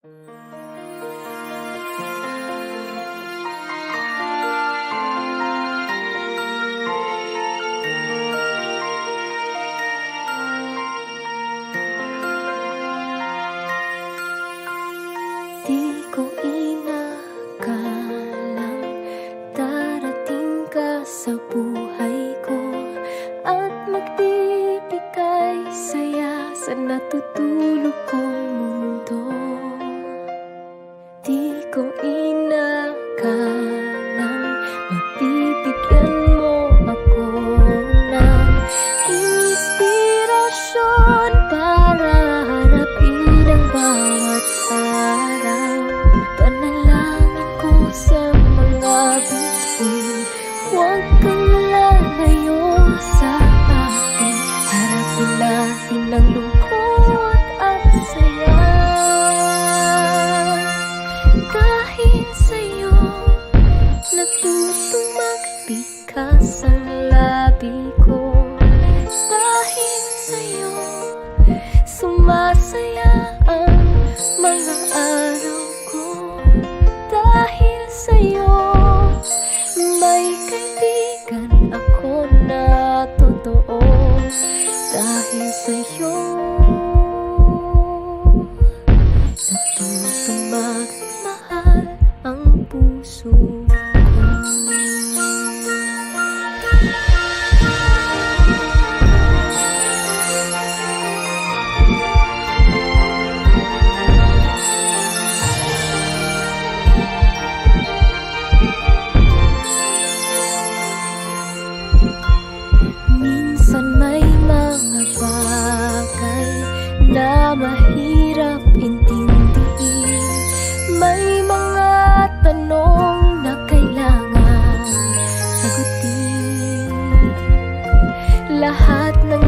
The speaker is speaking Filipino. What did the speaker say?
Di ko inakalang darating ka sa buhay ko at magbibigay saya sa natutulog kong mundo. Di ko inakalang mabibigyan mo ako ng inspirasyon para harapin ang bawat araw. Panalangin ko sa mga bituin, huwag kang lalayo sa akin. Harapin natin ang lungkot at saya. Dahil sa'yo, natutong magbikas ang labi ko. Dahil sa'yo, sumasaya ang mga araw ko. Dahil sa'yo, may kaibigan ako na totoo. Dahil sa'yo, natutong magmahal ang puso ko. Minsan may mga bagay na mahirap intindihin. May mga tanong na kailangan sagutin. Lahat ng